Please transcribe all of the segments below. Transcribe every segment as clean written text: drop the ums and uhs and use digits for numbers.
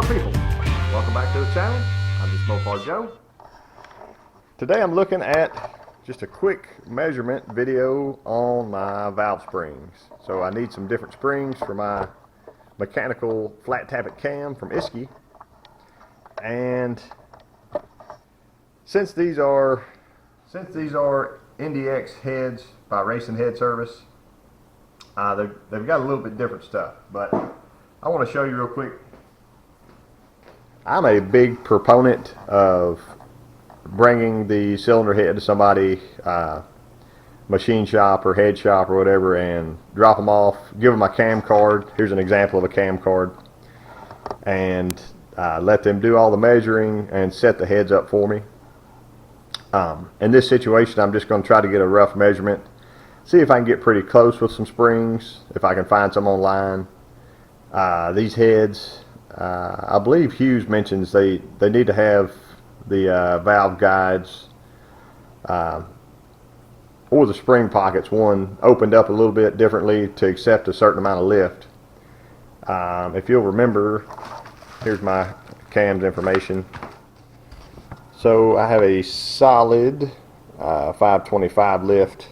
people, welcome back to the channel. I'm just Mopar Joe. Today I'm looking at just a quick measurement video on my valve springs. So I need some different springs for my mechanical flat tappet cam from Isky, and since these are Indy X heads by Racing Head Service, they've got a little bit different stuff, but I want to show you real quick. I'm a big proponent of bringing the cylinder head to somebody, machine shop or head shop or whatever, and drop them off, give them my cam card. Here's an example of a cam card, and let them do all the measuring and set the heads up for me. In this situation, I'm just going to try to get a rough measurement, see if I can get pretty close with some springs, if I can find some online. These heads, I believe Hughes mentions they need to have the valve guides or the spring pockets, one opened up a little bit differently to accept a certain amount of lift. If you'll remember, here's my cam's information. So I have a solid 525 lift,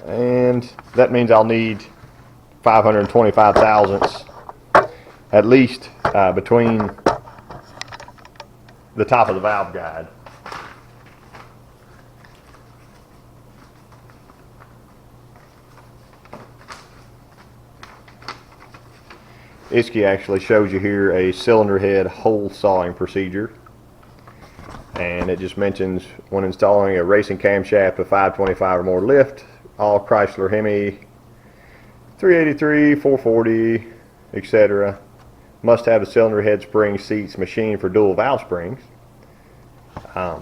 and that means I'll need 525 thousandths at least between the top of the valve guide. Isky actually shows you here a cylinder head hole sawing procedure, and it just mentions when installing a racing camshaft with 525 or more lift, all Chrysler Hemi 383, 440, etc. must have the cylinder head spring seats machined for dual valve springs. I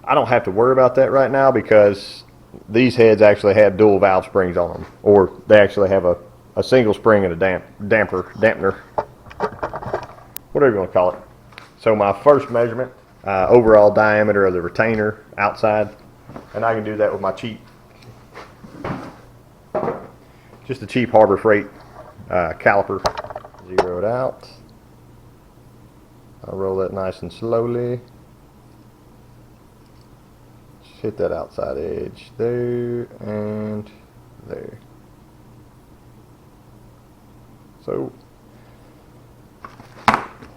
don't have to worry about that right now because these heads actually have dual valve springs on them, or they actually have a single spring and a dampener, whatever you want to call it. So my first measurement, overall diameter of the retainer outside, and I can do that with my cheap, just a cheap Harbor Freight caliper. Zero it out. I'll roll that nice and slowly. Just hit that outside edge there and there. So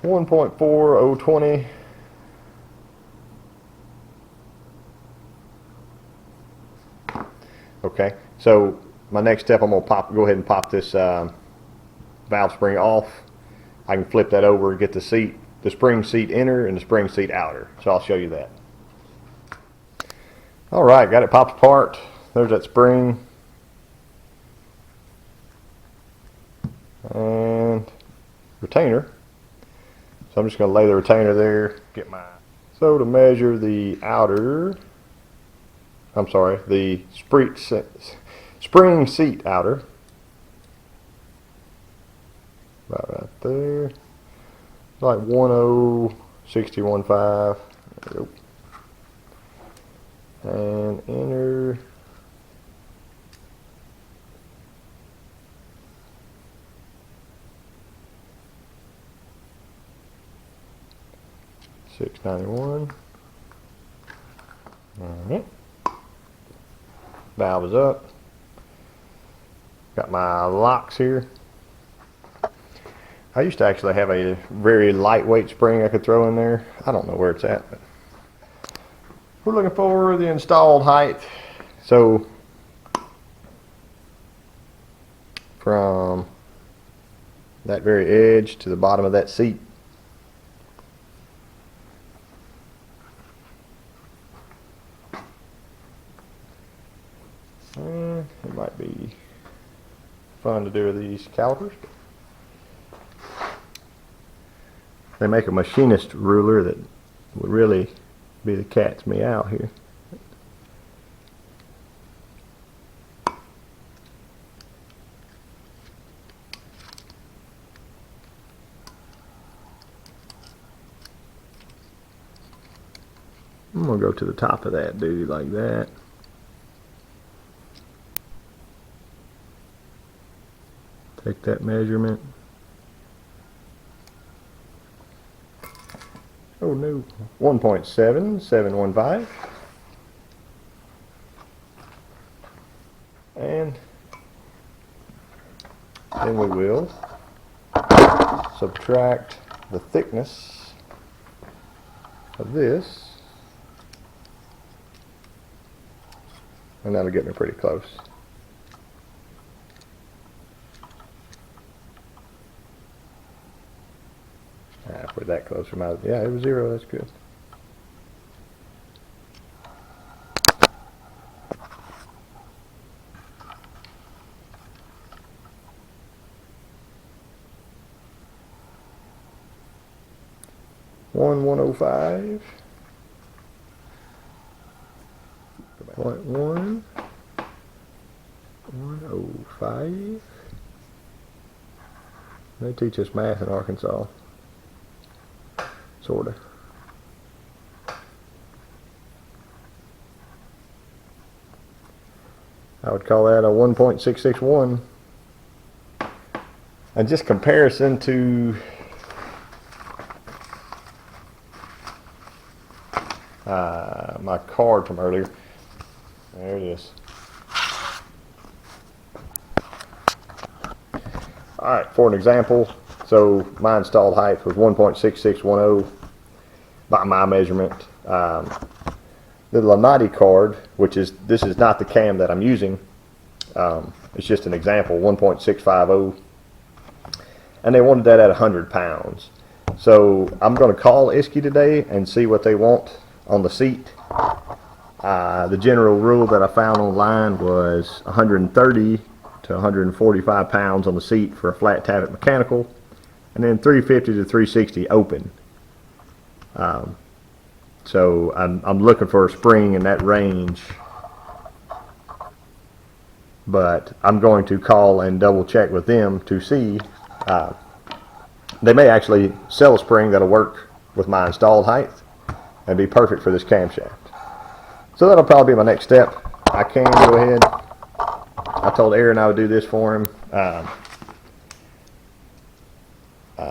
1.4020. Okay, so my next step, I'm going to go ahead and pop this valve spring off. I can flip that over and get the spring seat inner and the spring seat outer. So I'll show you that. All right, got it popped apart. There's that spring and retainer. So I'm just going to lay the retainer there. So to measure the outer, the spring seat outer, about right there, like 106015. There we go. And inner, $691. All right. Valve is up. Got my locks here. I used to actually have a very lightweight spring I could throw in there. I don't know where it's at, but we're looking for the installed height. So from that very edge to the bottom of that seat, it might be fun to do with these calipers. They make a machinist ruler that would really be the cat's meow here. I'm going to go to the top of that dude like that. Take that measurement. oh no, 1.7715. And then we will subtract the thickness of this, and that'll get me pretty close. If we're that close, yeah, it was 0, that's good. One 105. 0.1 105. They teach us math in Arkansas. Sorta. I would call that a 1.661. And just comparison to my card from earlier. There it is. Alright, for an example, so my installed height was 1.6610 by my measurement. The Lanati card, this is not the cam that I'm using, it's just an example, 1.650, and they wanted that at 100 pounds. So I'm going to call Isky today and see what they want on the seat. The general rule that I found online was 130 to 145 pounds on the seat for a flat tappet mechanical, and then 350 to 360 open. So I'm looking for a spring in that range, but I'm going to call and double check with them to see. They may actually sell a spring that'll work with my installed height and be perfect for this camshaft. So that'll probably be my next step. I can go ahead. I told Aaron I would do this for him. I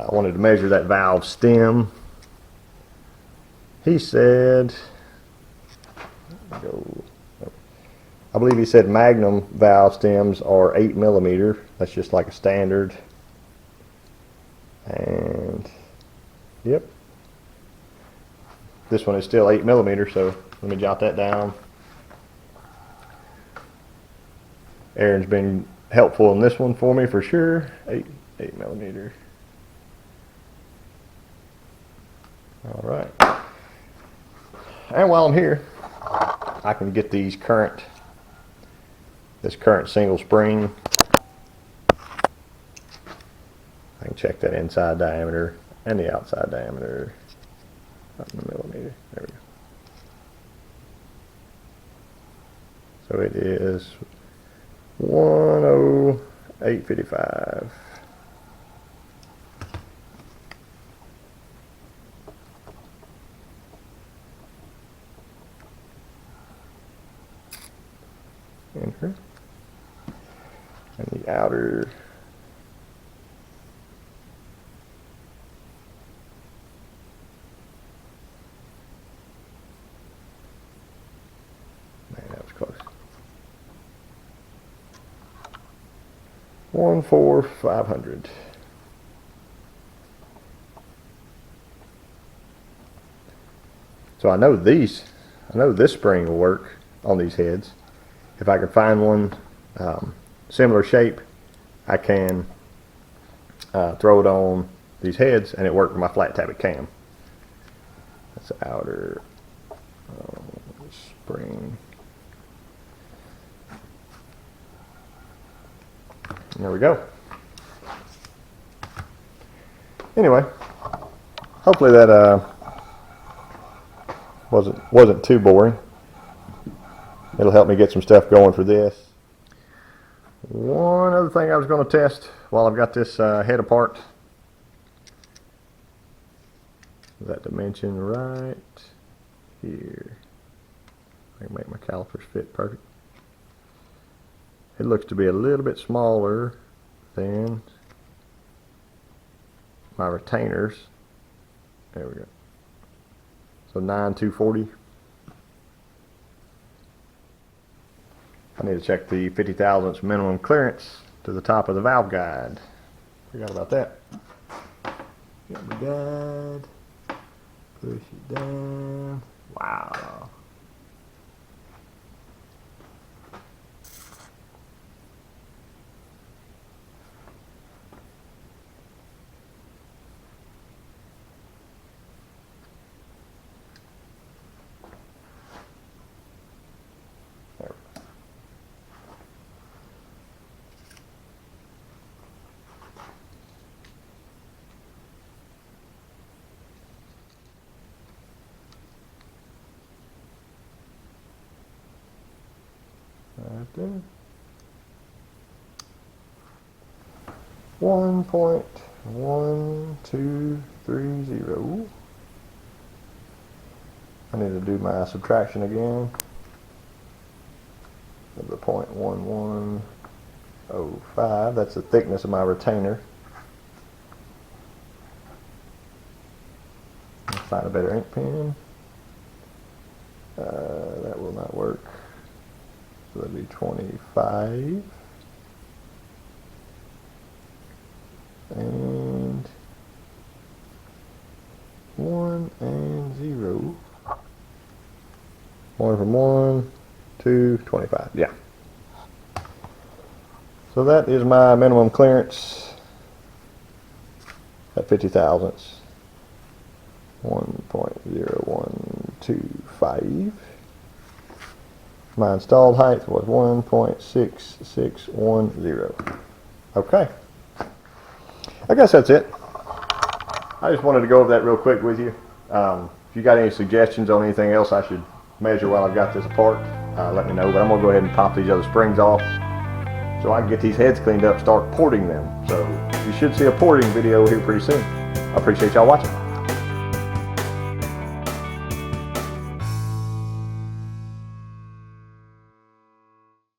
wanted to measure that valve stem. He said, I believe he said magnum valve stems are 8 millimeter. That's just like a standard. And yep, this one is still 8 millimeter, so let me jot that down. Aaron's been helpful in this one for me for sure. 8 millimeter. All right. And while I'm here, I can get this current single spring. I can check that inside diameter and the outside diameter. Not in the millimeter. There we go. So it is 10855. Enter. And the outer that was close. 14500. So I know this spring will work on these heads. If I can find one similar shape, I can throw it on these heads and it worked with my flat tappet cam. That's the outer spring. There we go. Anyway, hopefully that wasn't too boring. It'll help me get some stuff going for this. One other thing I was going to test while I've got this head apart. That dimension right here. I can make my calipers fit perfect. It looks to be a little bit smaller than my retainers. There we go. So 9,240. I need to check the 50 thousandths minimum clearance to the top of the valve guide. Forgot about that. Got the guide. Push it down. Wow. Right there. 1.1230. I need to do my subtraction again of the 0.1105. That's the thickness of my retainer. Let's find a better ink pen. That will not work. So that'd be 25. And 1 and 0. 1 from 1 to 25. Yeah. So that is my minimum clearance at 50 thousandths. 1.0125. My installed height was 1.6610. Okay. I guess that's it. I just wanted to go over that real quick with you. If you got any suggestions on anything else I should measure while I've got this apart, let me know. But I'm going to go ahead and pop these other springs off so I can get these heads cleaned up and start porting them. So you should see a porting video here pretty soon. I appreciate y'all watching.